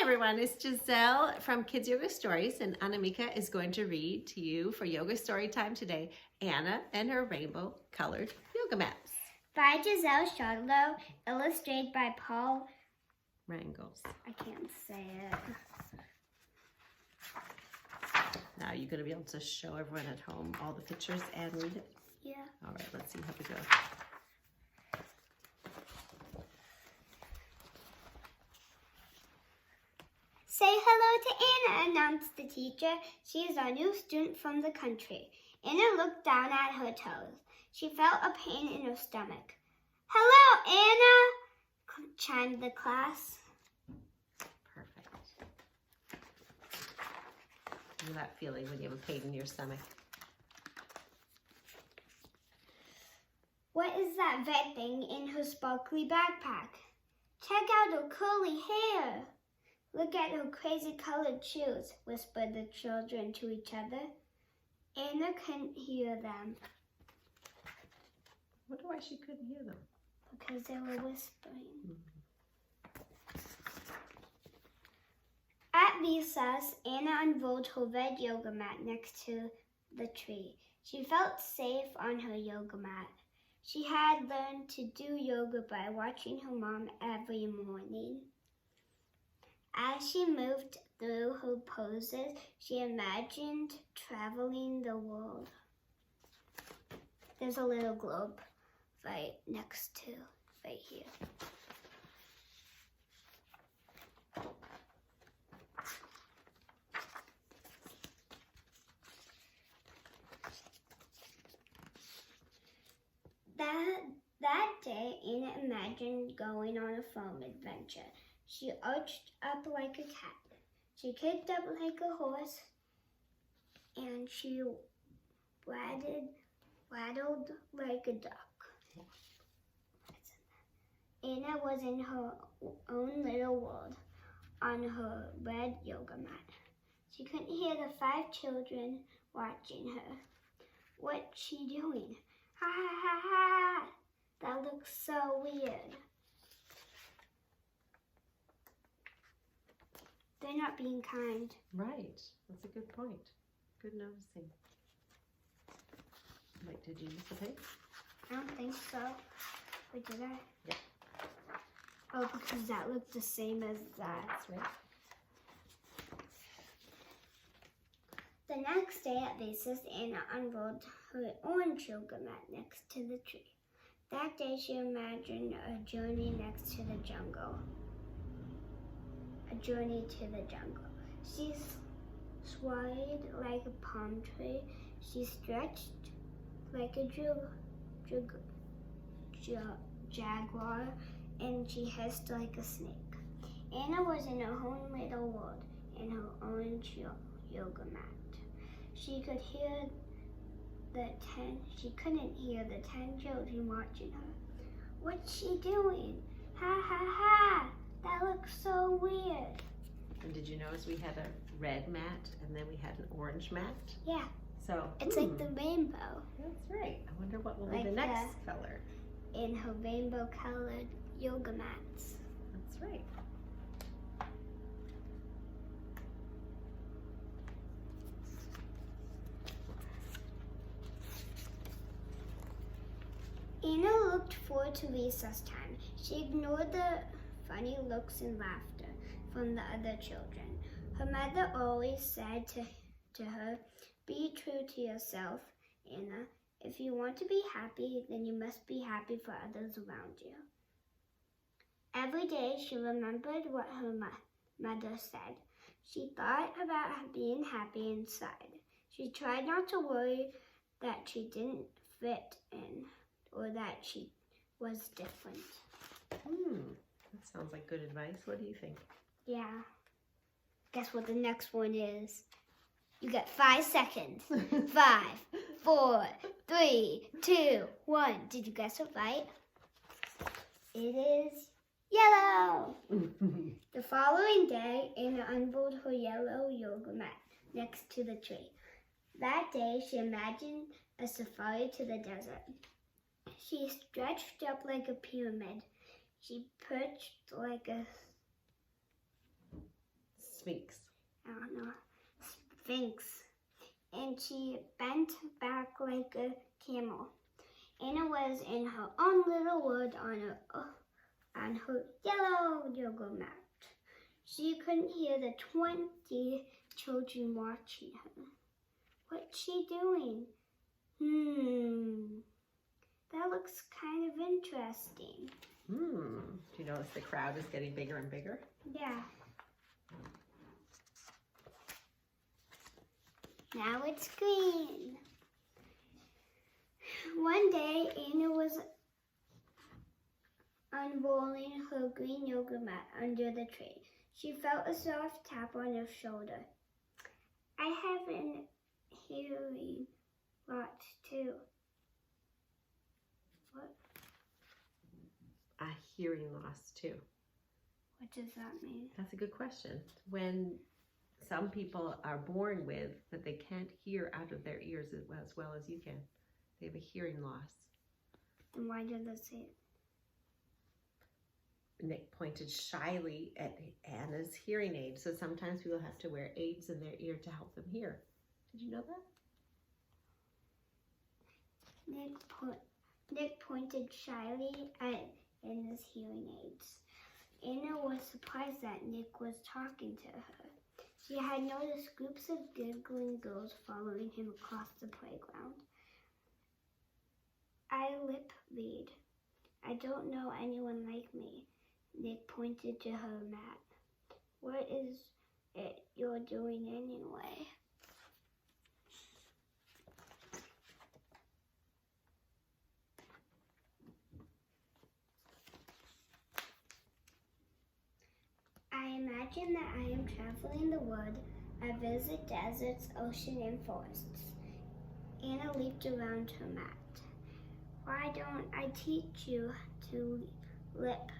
everyone, it's Giselle from Kids Yoga Stories, and Anamika is going to read to you for yoga story time today, Anna and her rainbow colored yoga mats. By Giselle Charlotte, illustrated by Paul Rangels. I can't say it. Now you're going to be able to show everyone at home all the pictures and read it? Yeah. All right, let's see how we go. Say hello to Anna, announced the teacher. She is our new student from the country. Anna looked down at her toes. She felt a pain in her stomach. Hello, Anna, chimed the class. Perfect. You know that feeling when you have a pain in your stomach? What is that red thing in her sparkly backpack? Check out her curly hair. Look at her crazy colored shoes, whispered the children to each other. Anna couldn't hear them. I wonder why she couldn't hear them. Because they were whispering. At recess, Anna unrolled her red yoga mat next to the tree. She felt safe on her yoga mat. She had learned to do yoga by watching her mom every morning. As she moved through her poses, she imagined traveling the world. There's a little globe right next to, right here. That day, Anna imagined going on a farm adventure. She arched up like a cat. She kicked up like a horse, and she waddled like a duck. Anna was in her own little world on her red yoga mat. She couldn't hear the 5 children watching her. What's she doing? Ha ha ha ha! That looks so weird. They're not being kind. Right. That's a good point. Good noticing. Wait, did you miss a page? I don't think so. Or did I? Yeah. Oh, because that looked the same as that. That's right. The next day at recess, Anna unrolled her orange yoga mat next to the tree. That day, she imagined a journey next to the jungle. A journey to the jungle. She swayed like a palm tree. She stretched like a jaguar, and she hissed like a snake. Anna was in her own little world in her orange yoga mat. She couldn't hear the 10 children watching her. What's she doing? Ha ha ha! That looks so weird. And did you notice we had a red mat and then we had an orange mat? Yeah. So it's like the rainbow. That's right. I wonder what will be Like the next color. In her rainbow colored yoga mats. That's right. Anna looked forward to recess time. She ignored the funny looks and laughter from the other children. Her mother always said to her, "Be true to yourself, Anna. If you want to be happy, then you must be happy for others around you." Every day she remembered what her mother said. She thought about being happy inside. She tried not to worry that she didn't fit in or that she was different. That sounds like good advice. What do you think? Yeah. Guess what the next one is? You got 5 seconds. 5, 4, 3, 2, 1. Did you guess it right? It is yellow. The following day, Anna unrolled her yellow yoga mat next to the tree. That day, she imagined a safari to the desert. She stretched up like a pyramid. She perched like a Sphinx? I don't know, Sphinx. And she bent back like a camel. Anna was in her own little world on her yellow yoga mat. She couldn't hear the 20 children watching her. What's she doing? That looks kind of interesting. Do you notice the crowd is getting bigger and bigger? Yeah. Now it's green. One day, Anna was unrolling her green yoga mat under the tree. She felt a soft tap on her shoulder. I have an hearing lot too. What? A hearing loss too. What does that mean? That's a good question. When some people are born with, but they can't hear out of their ears as well as you can. They have a hearing loss. Then why did they say it? Nick pointed shyly at Anna's hearing aid. So sometimes people have to wear aids in their ear to help them hear. Did you know that? Nick pointed shyly at Anna's hearing aids. Anna was surprised that Nick was talking to her. She had noticed groups of giggling girls following him across the playground. I lip read. I don't know anyone like me. Nick pointed to her mat. What is it you're doing anyway? I imagine that I am traveling the world. I visit deserts, ocean, and forests. Anna leaped around her mat. Why don't I teach you to lip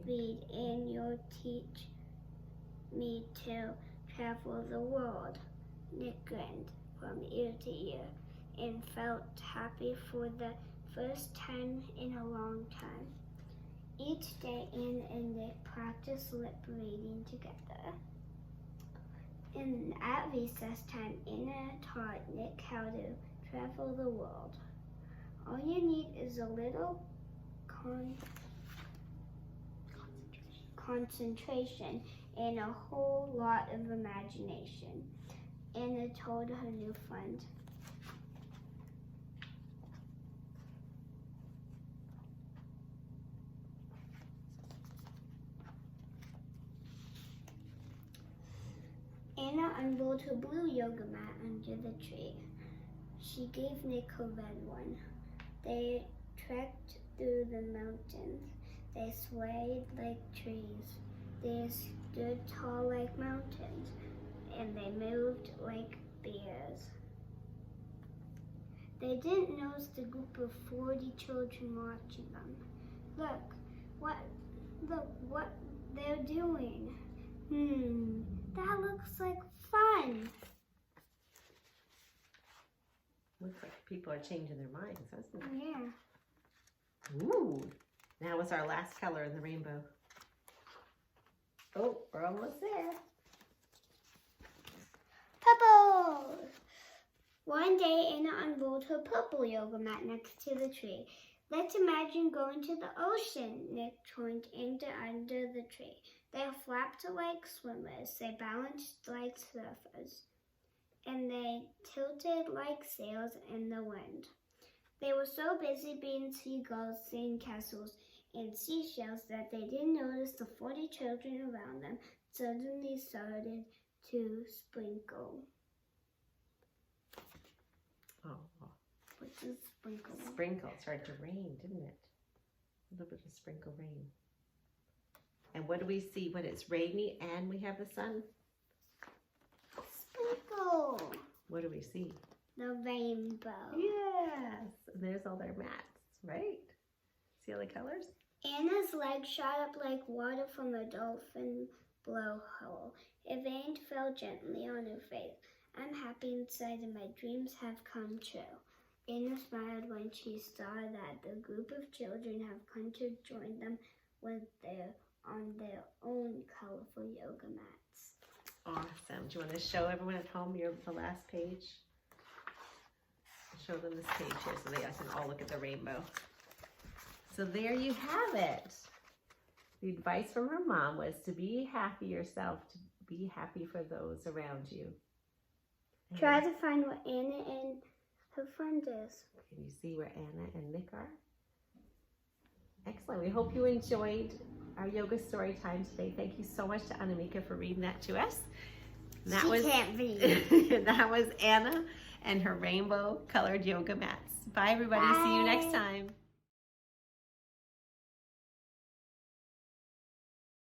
read and you'll teach me to travel the world? Nick grinned from ear to ear and felt happy for the first time in a long time. Each day, Anna and Nick practiced lip reading together. And at recess time, Anna taught Nick how to travel the world. All you need is a little concentration and a whole lot of imagination, Anna told her new friend. Anna unrolled her blue yoga mat under the tree. She gave Nick her red one. They trekked through the mountains. They swayed like trees. They stood tall like mountains, and they moved like bears. They didn't notice the group of 40 children watching them. Look what they're doing. That looks like fun. Looks like people are changing their minds, doesn't it? Yeah. Ooh. Now what's our last color in the rainbow? Oh, we're almost there. Purple! One day, Anna unrolled her purple yoga mat next to the tree. Let's imagine going to the ocean, Nick joined under the tree. They flapped like swimmers, they balanced like surfers, and they tilted like sails in the wind. They were so busy being seagulls, sandcastles, and seashells that they didn't notice the 40 children around them suddenly started to sprinkle. Oh. What does sprinkle? Sprinkle. It started to rain, didn't it? A little bit of sprinkle rain. And what do we see when it's rainy and we have the sun? Sprinkle. What do we see? The rainbow. Yes. And there's all their mats, right? See all the colors? Anna's legs shot up like water from a dolphin blowhole. It rained fell gently on her face. I'm happy inside and my dreams have come true. Anna smiled when she saw that the group of children have come to join them when they're on their own colorful yoga mats. Awesome. Do you want to show everyone at home the last page? Show them this page here so they can all look at the rainbow. So there you have it. The advice from her mom was to be happy yourself, to be happy for those around you. Try to find what Anna and her friend is. Can you see where Anna and Nick are? Excellent. We hope you enjoyed our yoga story time today. Thank you so much to Anamika for reading that to us. And that Can't read. that was Anna and her rainbow colored yoga mats. Bye everybody. Bye. See you next time.